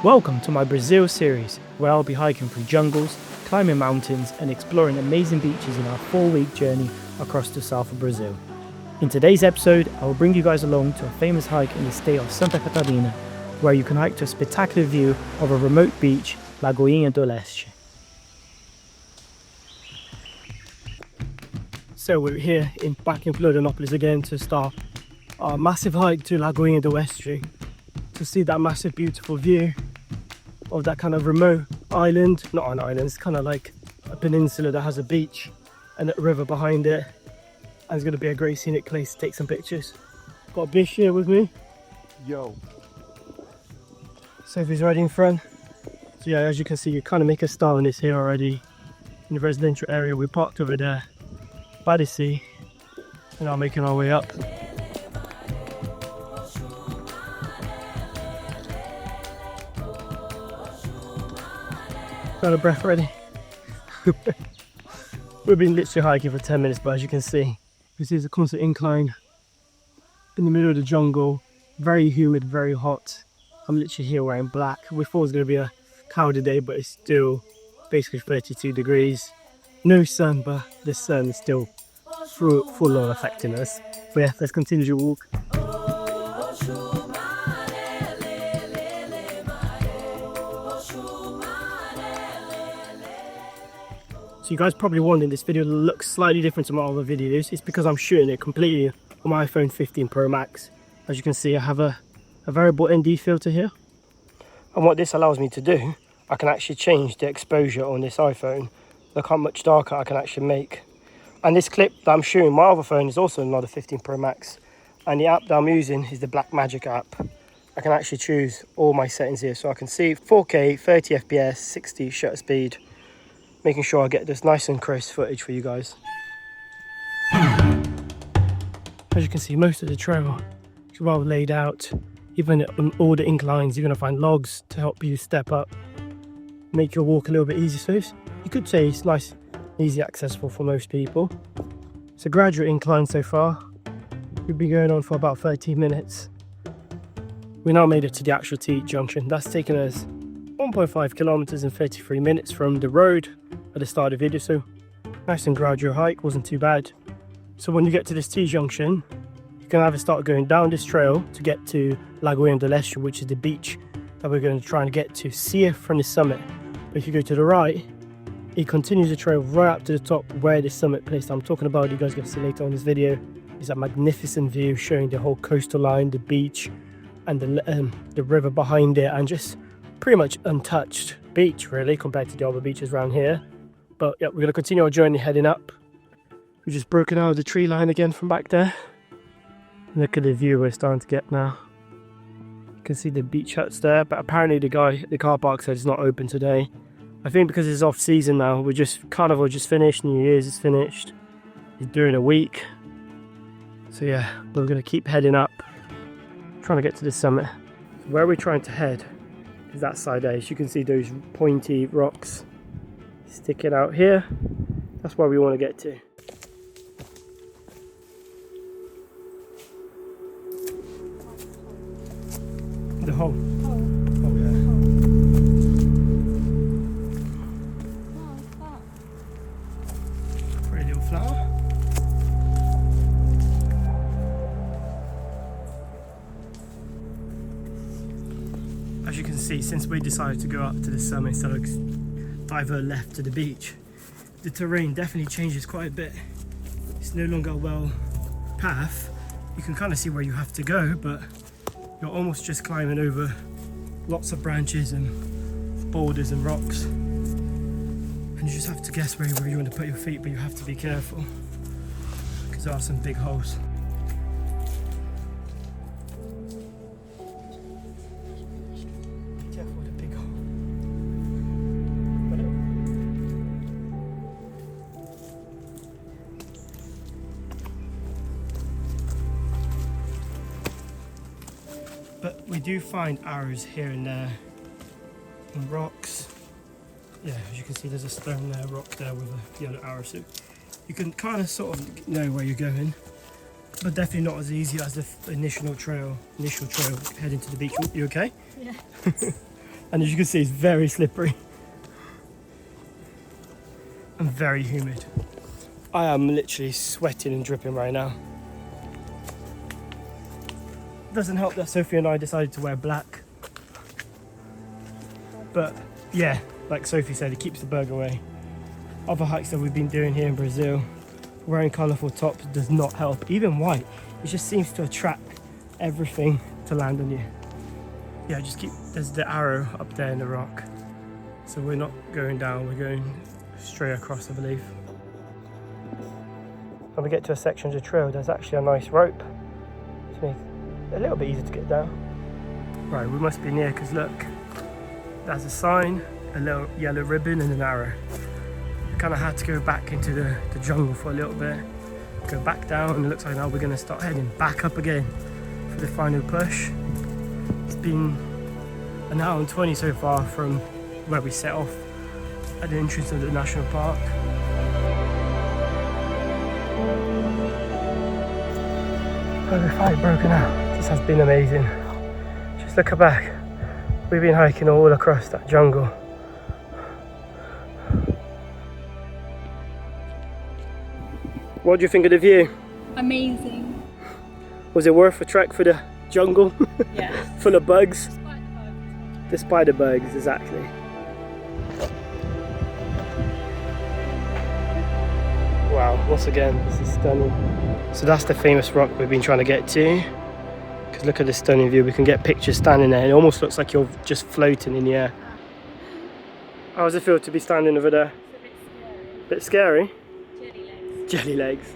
Welcome to my Brazil series, where I'll be hiking through jungles, climbing mountains and exploring amazing beaches in our 4-week journey across the south of Brazil. In today's episode, I will bring you guys along to a famous hike in the state of Santa Catarina, where you can hike to a spectacular view of a remote beach, Lagoinha do Leste. So we're here back in Florianopolis again to start our massive hike to Lagoinha do Leste, to see that massive beautiful view of that kind of remote island. Not an island, it's kind of like a peninsula that has a beach and a river behind it, and it's going to be a great scenic place to take some pictures. Got a Bish here with me. Yo. Sophie's right in front. So yeah, as you can see, you kind of make a start on this here already in the residential area. We parked over there by the sea and now making our way up. Got a breath ready. We've been literally hiking for 10 minutes, but as you can see, this is a constant incline in the middle of the jungle. Very humid, very hot. I'm literally here wearing black. We thought it was going to be a cloudy day, but it's still basically 32 degrees. No sun, but the sun is still full on affecting us. But yeah, let's continue to walk. So you guys probably wondering, this video looks slightly different to my other videos. It's because I'm shooting it completely on my iPhone 15 Pro Max. As you can see, I have a variable ND filter here. And what this allows me to do, I can actually change the exposure on this iPhone. Look how much darker I can actually make. And this clip that I'm shooting, my other phone is also another 15 Pro Max. And the app that I'm using is the Blackmagic app. I can actually choose all my settings here. So I can see 4K, 30 FPS, 60 shutter speed. Making sure I get this nice and crisp footage for you guys. As you can see, most of the trail is well laid out. Even on all the inclines, you're going to find logs to help you step up, make your walk a little bit easier. So you could say it's nice, easy accessible for most people. It's a graduate incline so far. We've been going on for about 13 minutes. We now made it to the actual T junction. That's taken us 1.5 kilometers in 33 minutes from the road at the start of the video, so nice and gradual hike, wasn't too bad. So when you get to this T junction, you can either start going down this trail to get to Lagoinha do Leste, which is the beach that we're going to try and get to, see it from the summit. But if you go to the right, it continues the trail right up to the top where the summit place I'm talking about, you guys get to see later on this video, is a magnificent view showing the whole coastal line, the beach and the river behind it, and just pretty much untouched beach really compared to the other beaches around here. But yeah, we're going to continue our journey heading up. We've just broken out of the tree line again from back there. Look at the view we're starting to get now. You can see the beach huts there, but apparently the guy at the car park said it's not open today. I think because it's off season now. Carnival just finished, New Year's is finished. It's during a week. So yeah, we're going to keep heading up, trying to get to the summit. Where we're trying to head is that side there. As you can see, those pointy rocks sticking out here. That's where we want to get to. The hole. Oh yeah. Pretty little flower. As you can see, since we decided to go up to the summit instead of divert left to the beach, the terrain definitely changes quite a bit. It's no longer a well path. You can kind of see where you have to go, but you're almost just climbing over lots of branches and boulders and rocks, and you just have to guess where you want to put your feet, but you have to be careful because there are some big holes. But we do find arrows here and there and rocks. Yeah, as you can see, there's a stone there, rock there with a yellow arrow, so you can kind of sort of know where you're going. but definitely not as easy as the initial trail heading to the beach. You okay? Yeah. And as you can see, it's very slippery and very humid. I am literally sweating and dripping right now. Doesn't help that Sophie and I decided to wear black. But yeah, like Sophie said, it keeps the bug away. Other hikes that we've been doing here in Brazil, wearing colourful tops does not help. Even white, it just seems to attract everything to land on you. Yeah, just keep, there's the arrow up there in the rock. So we're not going down, we're going straight across, I believe. When we get to a section of the trail, there's actually a nice rope to make it a little bit easier to get down. Right, we must be near, because look, there's a sign, a little yellow ribbon and an arrow. I kind of had to go back into the jungle for a little bit, go back down, and it looks like now we're going to start heading back up again for the final push. It's been an hour and 20 so far from where we set off at the entrance of the national park. Oh, the fight broken out. This has been amazing. Just look back. We've been hiking all across that jungle. What do you think of the view? Amazing. Was it worth a trek for the jungle? Yeah. Full of bugs? Despite the bugs. Despite the bugs, exactly. Wow, once again, this is stunning. So that's the famous rock we've been trying to get to. Because look at this stunning view, we can get pictures standing there. It almost looks like you're just floating in the air. How does it feel to be standing over there? It's a bit scary. Bit scary? Jelly legs. Jelly legs.